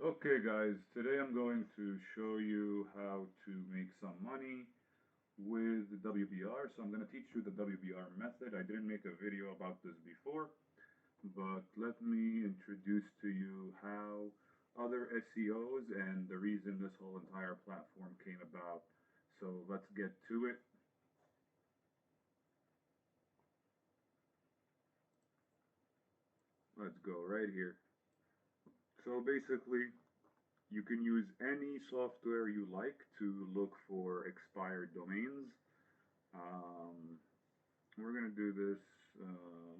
Okay guys, today I'm going to show you how to make some money with WBR. So I'm going to teach you the WBR method. I didn't make a video about this before, but let me introduce to you how other SEOs and the reason this whole entire platform came about. So let's get to it. Let's go right here. So basically, you can use any software you like to look for expired domains. Um, we're going to do this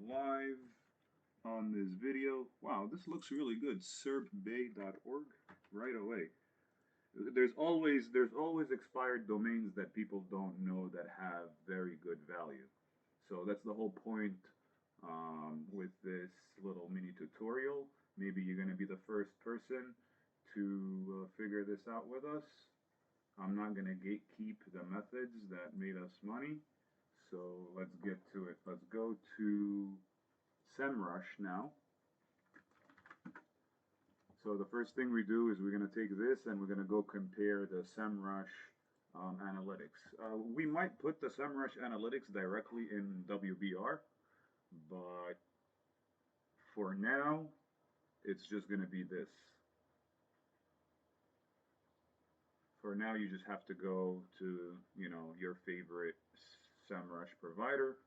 live on this video. Wow, this looks really good. serbbay.org right away. There's always expired domains that people don't know that have very good value. So that's the whole point with this little mini tutorial. Maybe you're going to be the first person to figure this out with us. I'm not going to gatekeep the methods that made us money. So let's get to it. Let's go to Semrush now. So the first thing we do is we're going to take this and we're going to go compare the Semrush analytics. We might put the Semrush analytics directly in WBR, but for now, it's just going to be this. For now, you just have to go to, your favorite Semrush provider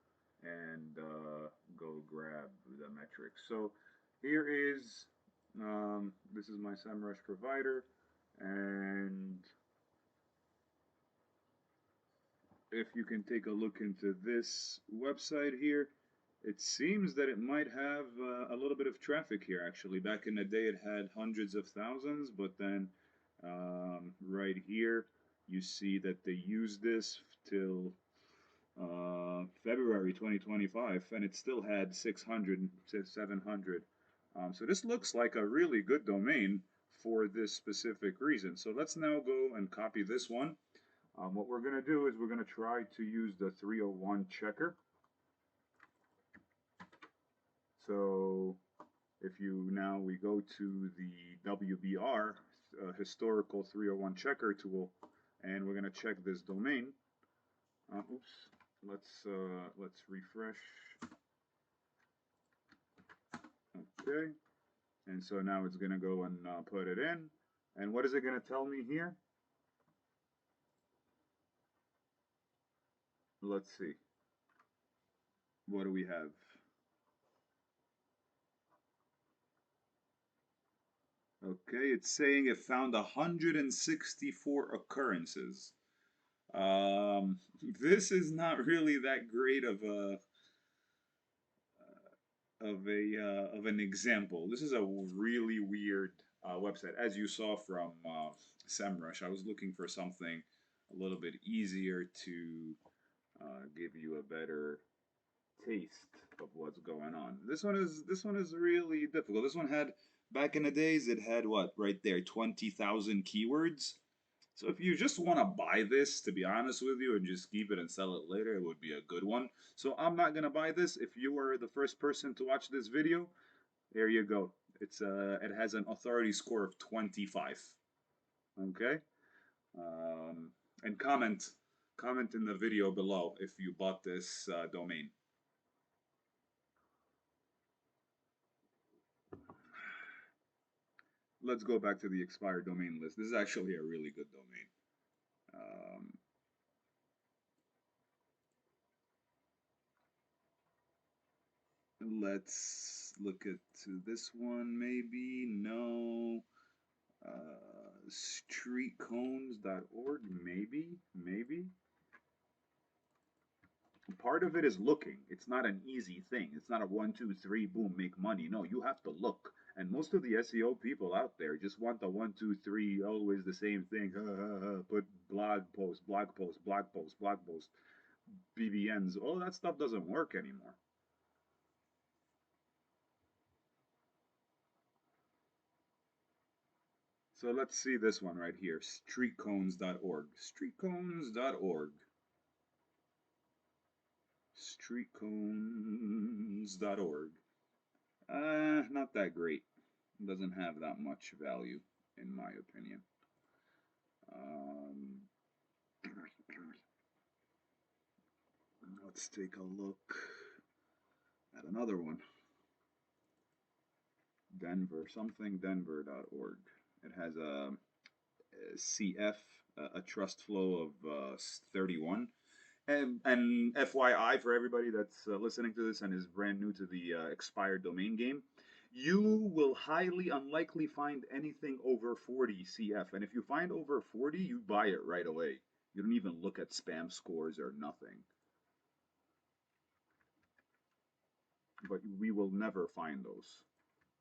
and go grab the metrics. So here is, this is my Semrush provider, and if you can take a look into this website here, it seems that it might have a little bit of traffic here actually. Back in the day it had hundreds of thousands, but then right here you see that they used this till February 2025 and it still had 600 to 700. So this looks like a really good domain for this specific reason. So let's now go and copy this one. What we're going to do is we're going to try to use the 301 checker. So if we go to the WBR historical 301 checker tool, and we're going to check this domain. Oops, let's refresh. Okay, and so now it's going to go and put it in. And what is it going to tell me here? Let's see. What do we have? Okay, it's saying it found 164 occurrences. This is not really that great of an example. This is a really weird website, as you saw from Semrush. I was looking for something a little bit easier to give you a better taste of what's going on. This one is really difficult. This one had, back in the days, it had what right there, 20,000 keywords. So if you just want to buy this, to be honest with you, and just keep it and sell it later, it would be a good one. So I'm not gonna buy this. If you were the first person to watch this video, there you go. It has an authority score of 25. Okay, and comment in the video below if you bought this domain. Let's go back to the expired domain list. This is actually a really good domain. Let's look at this one, maybe. No. Streetcones.org, maybe. Part of it is looking. It's not an easy thing. It's not a 1, 2, 3, boom, make money. No, you have to look. And most of the SEO people out there just want the 1, 2, 3, always the same thing. Put blog post, BBNs. All that stuff doesn't work anymore. So let's see this one right here, streetcones.org. Streetcones.org. Streetcones.org. Not that great. Doesn't have that much value. in my opinion. Um, let's take a look at another one. Denver, something denver.org. It has a CF, a trust flow of 31. And FYI, for everybody that's listening to this and is brand new to the expired domain game, you will highly unlikely find anything over 40 CF. And if you find over 40, you buy it right away. You don't even look at spam scores or nothing. But we will never find those.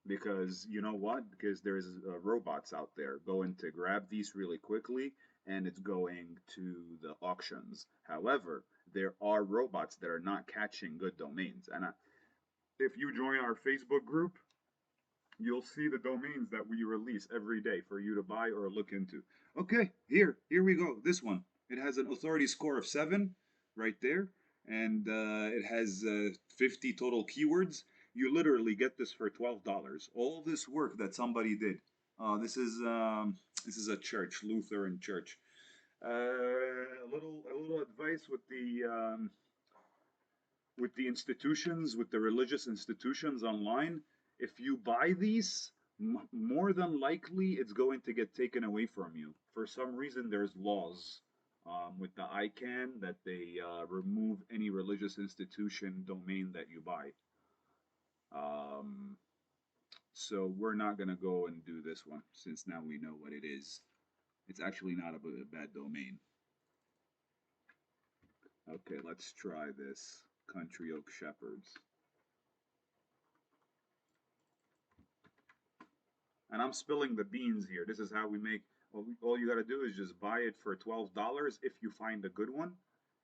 Because you know what? Because there's robots out there going to grab these really quickly, and it's going to the auctions. However, there are robots that are not catching good domains. And if you join our Facebook group, you'll see the domains that we release every day for you to buy or look into. Okay, here we go. This one. It has an authority score of 7 right there, and it has 50 total keywords. You literally get this for $12. All this work that somebody did. This is a church, Lutheran church. A little advice with the institutions, with the religious institutions online. If you buy these, more than likely it's going to get taken away from you. For some reason, there's laws with the ICANN that they remove any religious institution domain that you buy. Um, so we're not going to go and do this one since now we know what it is. It's actually not a bad domain. Okay, let's try this. Country Oak Shepherds. And I'm spilling the beans here. This is how we make. All you got to do is just buy it for $12 if you find a good one.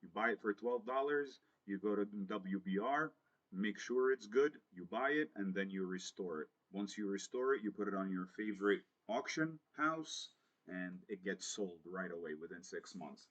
You buy it for $12. You go to WBR, make sure it's good. You buy it and then you restore it. Once you restore it, you put it on your favorite auction house, and it gets sold right away within 6 months.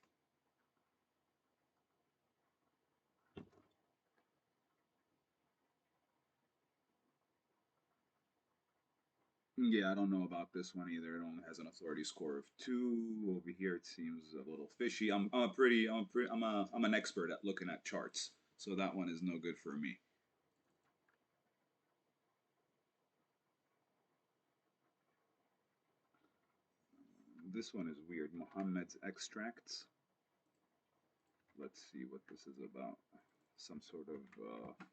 Yeah, I don't know about this one either. It only has an authority score of 2. Over here, it seems a little fishy. I'm an expert at looking at charts, so that one is no good for me. This one is weird. Muhammad's extracts. Let's see what this is about. Some sort of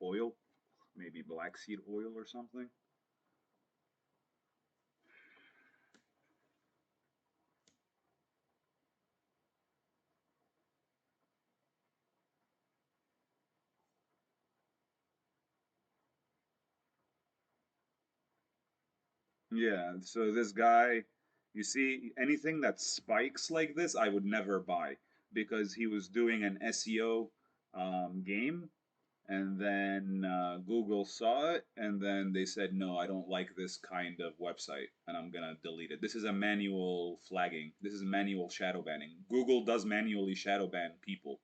oil, maybe black seed oil or something. Yeah, so this guy, you see, anything that spikes like this, I would never buy because he was doing an SEO game, and then Google saw it, and then they said, no, I don't like this kind of website, and I'm gonna delete it. This is a manual flagging. This is manual shadow banning. Google does manually shadow ban people,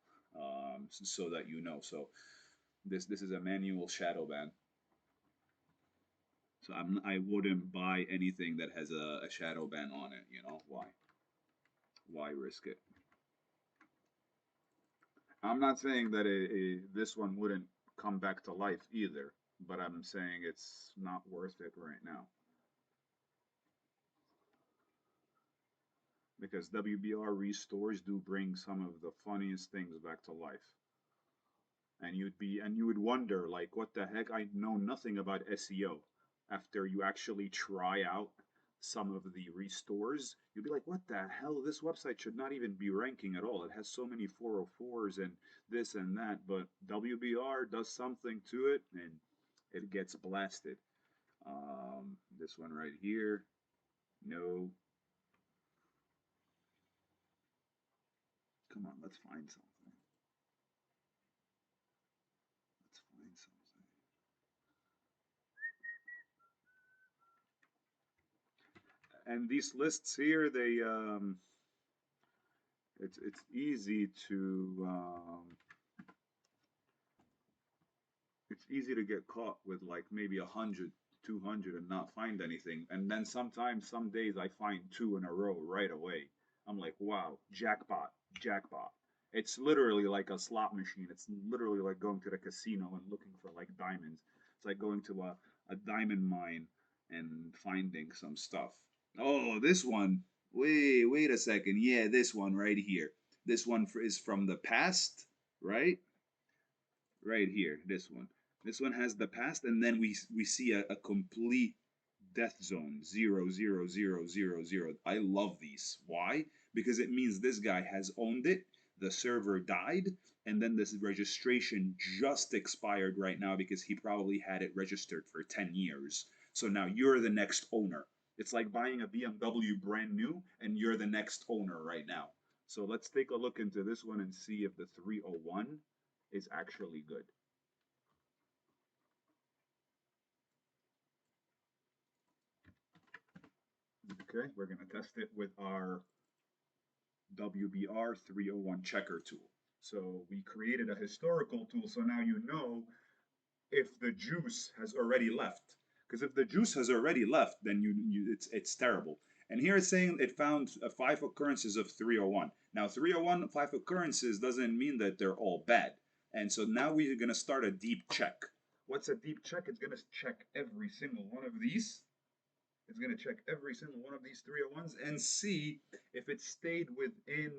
so that you know. So this is a manual shadow ban. So I wouldn't buy anything that has a shadow ban on it. You know why? Why risk it? I'm not saying that this one wouldn't come back to life either, but I'm saying it's not worth it right now. Because WBR restores do bring some of the funniest things back to life. And you would wonder, like, what the heck? I know nothing about SEO. After you actually try out some of the restores, you'd be like, what the hell? This website should not even be ranking at all. It has so many 404s and this and that, but WBR does something to it and it gets blasted. This one right here, no. Come on, let's find something. Let's find something. And these lists here, it's easy to it's easy to get caught with like maybe 100 200 and not find anything. And then sometimes, some days, I find two in a row right away. I'm like, wow, jackpot, jackpot. It's literally like a slot machine. It's literally like going to the casino and looking for like diamonds. It's like going to a diamond mine and finding some stuff. Oh, this one. Wait a second. Yeah, this one right here. This one is from the past, right? Right here, this one. This one has the past, and then we see a complete death zone, 0 0 0 0 0 0. I love these. Why? Because it means this guy has owned it, the server died, and then this registration just expired right now because he probably had it registered for 10 years. So now you're the next owner. It's like buying a BMW brand new, and you're the next owner right now. So let's take a look into this one and see if the 301 is actually good. Okay, we're going to test it with our WBR 301 checker tool. So we created a historical tool, so now you know if the juice has already left. Because if the juice has already left, then it's terrible. And here it's saying it found 5 occurrences of 301. Now 301 5 occurrences doesn't mean that they're all bad. And so now we're going to start a deep check. What's a deep check? It's going to check every single one of these. It's going to check every single one of these 301s and see if it stayed within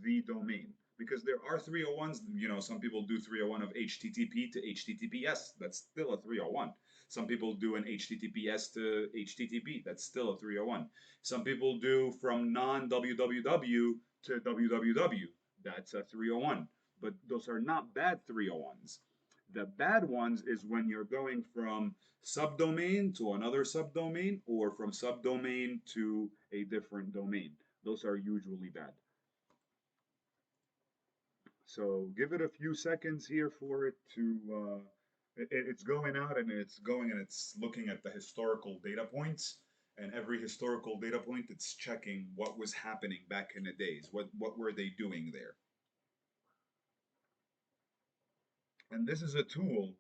the domain. Because there are 301s, you know, some people do 301 of HTTP to HTTPS. That's still a 301. Some people do an HTTPS to HTTP. That's still a 301. Some people do from non-www to www. That's a 301. But those are not bad 301s. The bad ones is when you're going from subdomain to another subdomain or from subdomain to a different domain. Those are usually bad. So give it a few seconds here for it to, it's going out and it's going and it's looking at the historical data points. And every historical data point, it's checking what was happening back in the days. What were they doing there? And this is a tool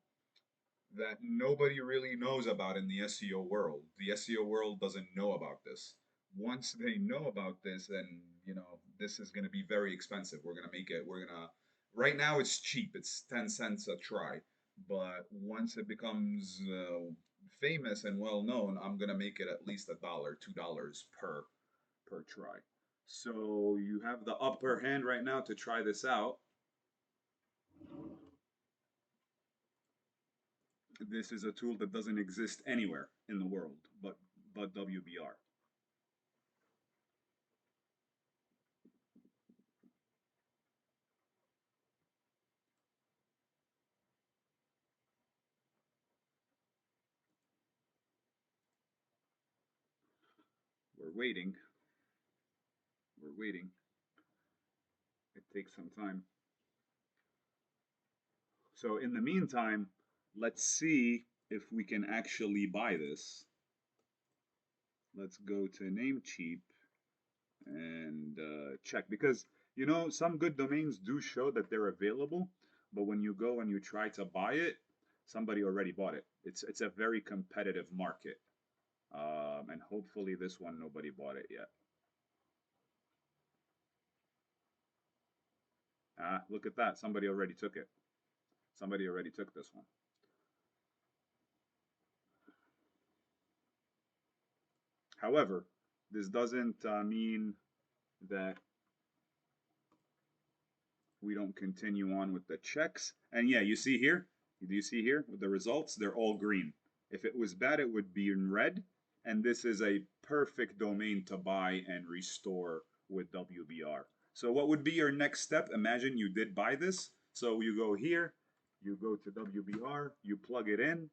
that nobody really knows about in the SEO world. The SEO world doesn't know about this. Once they know about this, then you know this is going to be very expensive. We're going to make it. We're going to. Right now, it's cheap. It's 10 cents a try. But once it becomes famous and well known, I'm going to make it at least $1, $2 per try. So you have the upper hand right now to try this out. This is a tool that doesn't exist anywhere in the world but WBR. We're waiting. We're waiting. It takes some time. So in the meantime, let's see if we can actually buy this. Let's go to Namecheap and check, because you know some good domains do show that they're available, but when you go and you try to buy it, somebody already bought it. It's a very competitive market, and hopefully this one nobody bought it yet. Ah, look at that! Somebody already took it. Somebody already took this one. However, this doesn't mean that we don't continue on with the checks. And yeah, you see here, do you see here with the results? They're all green. If it was bad, it would be in red. And this is a perfect domain to buy and restore with WBR. So what would be your next step? Imagine you did buy this. So you go here, you go to WBR, you plug it in,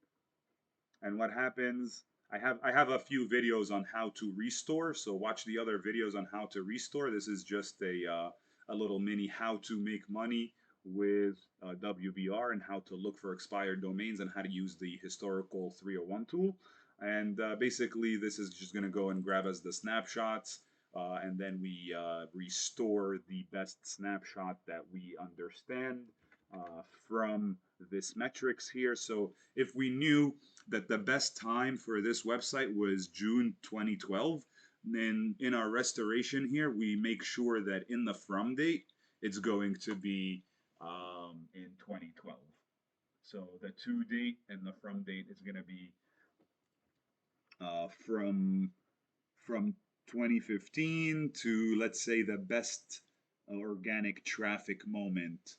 and what happens? I have a few videos on how to restore, so watch the other videos on how to restore. This is just a little mini how to make money with WBR and how to look for expired domains and how to use the historical 301 tool. And basically, this is just going to go and grab us the snapshots, and then we restore the best snapshot that we understand from this metrics here. So if we knew that the best time for this website was June 2012. And in our restoration here, we make sure that in the from date, it's going to be in 2012. So the to date and the from date is going to be from 2015 to, let's say, the best organic traffic moment,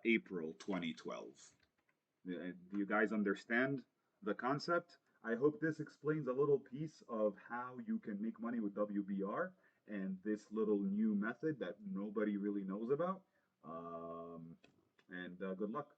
April 2012. Do you guys understand the concept? I hope this explains a little piece of how you can make money with WBR and this little new method that nobody really knows about. And good luck.